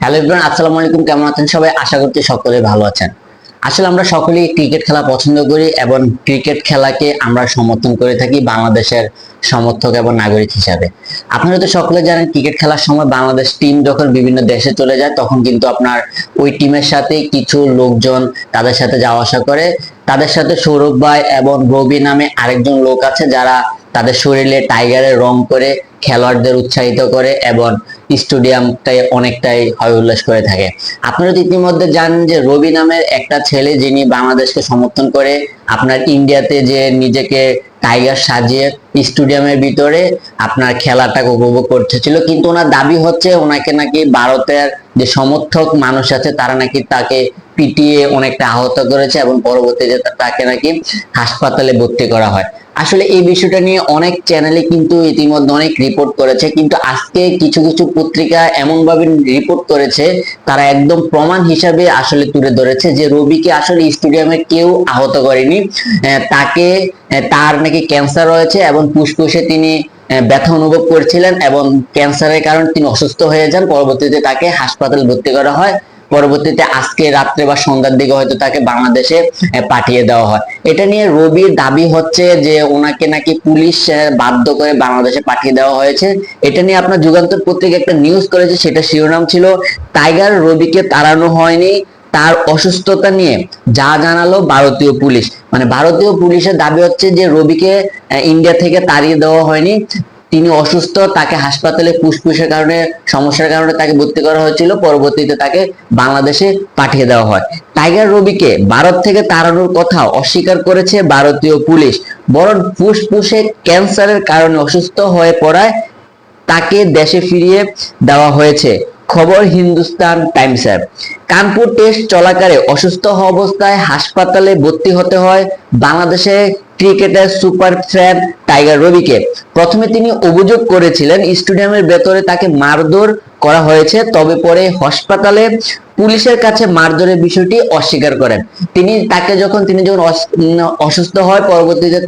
Hello everyone, আসসালামু আলাইকুম। কেমন আছেন সবাই? আশা করছি সকলে ভালো আছেন। আসলে আমরা সকলেই ক্রিকেট খেলা পছন্দ করি এবং ক্রিকেট খেলাকে আমরা সমর্থন করে থাকি বাংলাদেশের সমর্থক এবং নাগরিক হিসাবে। আপনারা তো সকলে জানেন, ক্রিকেট খেলার সময় বাংলাদেশ টিম যখন বিভিন্ন দেশে চলে যায় তখন কিন্তু আপনার ওই টিমের সাথে কিছু লোকজন তাদের সাথে যাওয়া আসা করে। তাদের সাথে সৌরভ ভাই এবং রবি নামে আরেকজন লোক আছে, যারা তাদের শরীরে টাইগারের রং করে খেলোয়াড়দের উৎসাহিত করে এবং স্টেডিয়ামটাই অনেকটাই হয় উল্লাস করে থাকে। আপনারা তো ইতিমধ্যে জানেন যে রবি নামের একটা ছেলে, যিনি বাংলাদেশকে সমর্থন করে আপনার ইন্ডিয়াতে যে নিজেকে টাইগার সাজিয়ে স্টেডিয়ামের ভিতরে আপনার খেলাটাকে উপভোগ করতেছিল, কিন্তু ওনার দাবি হচ্ছে ওনাকে নাকি ভারতের যে সমর্থক মানুষ আছে তারা নাকি তাকে পিটিয়ে অনেকটা আহত করেছে এবং পরবর্তীতে তাকে নাকি হাসপাতালে ভর্তি করা হয়। আসলে এই বিষয়টা নিয়ে অনেক চ্যানেলে কিন্তু ইতিমধ্যে অনেক রিপোর্ট করেছে, কিন্তু আজকে কিছু কিছু পত্রিকা এমন ভাবে রিপোর্ট করেছে, তারা একদম প্রমাণ হিসাবে আসলে তুলে ধরেছে যে রবিকে আসলে স্টেডিয়ামে কেউ আহত করেনি। তাকে তার নাকি ক্যান্সার রয়েছে এবং ফুসফুসে তিনি ব্যথা অনুভব করছিলেন এবং ক্যান্সারের কারণে তিনি অসুস্থ হয়ে যান। পরবর্তীতে তাকে হাসপাতালে ভর্তি করা হয়। পরবর্তীতে আজকে রাত্রে বা সন্ধ্যার দিকে হয়তো তাকে বাংলাদেশে পাঠিয়ে দেওয়া হয়। এটা নিয়ে রবির দাবি হচ্ছে যে ওনাকে নাকি পুলিশ বাধ্য করে বাংলাদেশে পাঠিয়ে দেওয়া হয়েছে। এটা নিয়ে আপনার যুগান্তর পত্রিকা একটা নিউজ করেছে, সেটা শিরোনাম ছিল টাইগার রবিকে তাড়ানো হয়নি, তার অসুস্থতা নিয়ে যা জানালো ভারতীয় পুলিশ। মানে ভারতীয় পুলিশের দাবি হচ্ছে যে রবিকে ইন্ডিয়া থেকে তাড়িয়ে দেওয়া হয়নি, তিনি অসুস্থ, তাকে হাসপাতালে ফুসফুসের কারণে সমস্যার কারণে তাকে ভর্তি করা হয়েছিল, পরবর্তীতে তাকে বাংলাদেশে পাঠিয়ে দেওয়া হয়। টাইগার রবিকে ভারত থেকে তাড়ানোর কথা অস্বীকার করেছে ভারতীয় পুলিশ, বরং ফুসফুসে ক্যান্সারের কারণে অসুস্থ হয়ে পড়ায় তাকে দেশে ফিরিয়ে দেওয়া হয়েছে। খবর হিন্দুস্তান টাইমসের। কানপুর টেস্ট চলাকালে অসুস্থ অবস্থায় হাসপাতালে ভর্তি হতে হয় বাংলাদেশের ক্রিকেটের সুপার ফ্যান টাইগার রবিকে। প্রথমে তিনি অভিযোগ করেছিলেন স্টেডিয়ামের ভেতরে তাকে মারধর করা হয়েছে, তবে পরে হাসপাতালে পুলিশের কাছে মারধরের বিষয়টি অস্বীকার করেন। তিনি যখন অসুস্থ হয়, পরবর্তীতে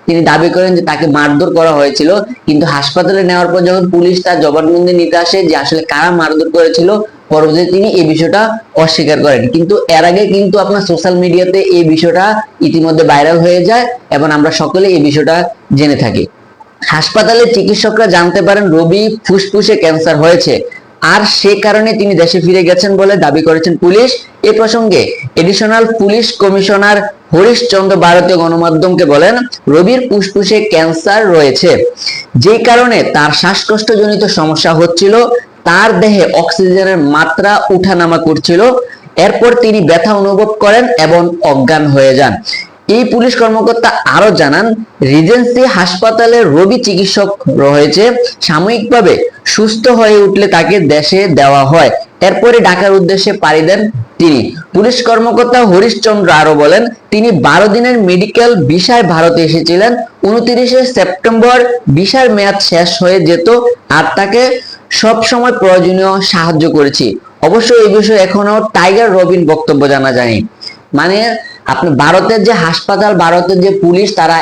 তিনি দাবি করেন যে তাকে মারধর করা হয়েছিল, কিন্তু হাসপাতালে নেওয়ার পর যখন পুলিশ তার জবানবন্দি নিতে আসে যে আসলে কারা মারধর করেছিল, পরবর্তীতে তিনি এই বিষয়টা অস্বীকার করেন। কিন্তু এর আগে কিন্তু আপনার সোশ্যাল মিডিয়াতে এই বিষয়টা ইতিমধ্যে ভাইরাল হয়ে যায় এবং আমরা সকলে এই বিষয়টা জেনে থাকি। হাসপাতালে চিকিৎসকরা জানতে পারেন রবি ফুসফুসে ক্যান্সার হয়েছে, আর সে কারণে তিনি দেশে ফিরে গেছেন বলে দাবি করেছেন পুলিশ। এ প্রসঙ্গে এডিশনাল পুলিশ কমিশনার হরিশ চন্দ্র ভারতীয় গণমাধ্যমকে বলেন, রবির ফুসফুসে ক্যান্সার রয়েছে, যে কারণে তার শ্বাসকষ্টজনিত সমস্যা হচ্ছিল, তার দেহে অক্সিজেনের মাত্রা উঠানামা করছিল। এরপর তিনি ব্যথা অনুভব করেন এবং অজ্ঞান হয়ে যান। এই পুলিশ কর্মকর্তা আরো জানান, রিজেন্সি হাসপাতালে রবি চিকিৎসক রয়েছে, সাময়িকভাবে সুস্থ হয়ে উঠলে তাকে দেশে দেওয়া হয়। এরপরে ঢাকার উদ্দেশ্যে পাড়ি দেন তিনি। পুলিশ কর্মকর্তা হরিশ চন্দ্র আরো বলেন, তিনি 12 দিনের মেডিকেল ভিসায় ভারতে এসেছিলেন। 29 সেপ্টেম্বর ভিসার মেয়াদ শেষ হয়ে যেত, আর তাকে সব সময় প্রয়োজনীয় সাহায্য করেছি। অবশ্য এই বিষয়ে এখনো টাইগার রবিন বক্তব্য জানা যায়নি। মানে আপনি ভারতের যে হাসপাতাল, ভারতের যে পুলিশ, তারা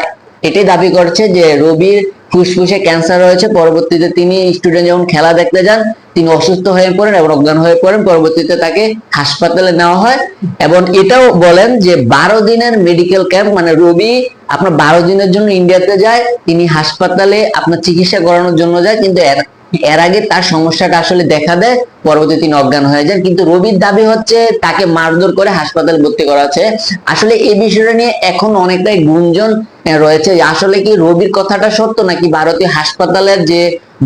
এটাই দাবি করছে যে রবির ফুসফুসে ক্যান্সার রয়েছে। পরবর্তীতে তিনি স্টুডেন্ট যখন খেলা দেখতে যান, তিনি অসুস্থ হয়ে পড়েন এবং অজ্ঞান হয়ে পড়েন। পরবর্তীতে তাকে হাসপাতালে নেওয়া হয় এবং এটাও বলেন যে 12 দিনের মেডিকেল ক্যাম্প, মানে রবি আপনার 12 দিনের জন্য ইন্ডিয়াতে যায়, তিনি হাসপাতালে আপনার চিকিৎসা করানোর জন্য যায়, কিন্তু এর আগে তার সমস্যাটা আসলে দেখা দেয়, পরবর্তীতে তিনি অজ্ঞান হয়ে যান। কিন্তু রবির দাবি হচ্ছে তাকে মারধর করে হাসপাতালে ভর্তি করা হচ্ছে। আসলে এই বিষয়টা নিয়ে এখন অনেকটাই গুঞ্জন রয়েছে, আসলে কি রবির কথাটা সত্য নাকি ভারতীয় হাসপাতালের যে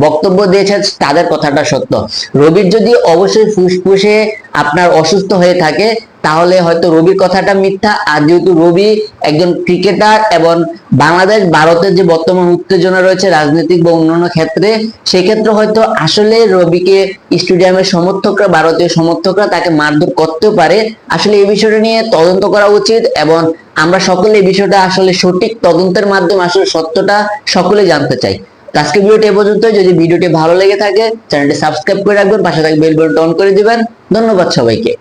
বক্তব্য দিয়েছে তাদের কথাটা সত্য। রবির যদি অবশ্যই ফুসফুসে আপনার অসুস্থ হয়ে থাকে তাহলে হয়তো রবির কথাটা মিথ্যা, আর যেহেতু রবি একজন ক্রিকেটার এবং বাংলাদেশ ভারতের যে বর্তমান উত্তেজনা রয়েছে রাজনৈতিক বা অন্যান্য ক্ষেত্রে, সেক্ষেত্রে হয়তো আসলে রবিকে স্টেডিয়ামের সমর্থকরা, ভারতীয় সমর্থকরা তাকে মারধর করতেও পারে। আসলে এই বিষয়টা নিয়ে তদন্ত করা উচিত এবং আমরা সকলে এই বিষয়টা আসলে সঠিক তদন্তের মাধ্যমে আসলে সত্যটা সকলে জানতে চাই। আজকে ভিডিওটি এ পর্যন্ত। যদি ভিডিওটি ভালো লেগে থাকে চ্যানেলটি সাবস্ক্রাইব করে রাখবেন, পাশে থাকা বেল বাটন অন করে দিবেন। ধন্যবাদ সবাইকে।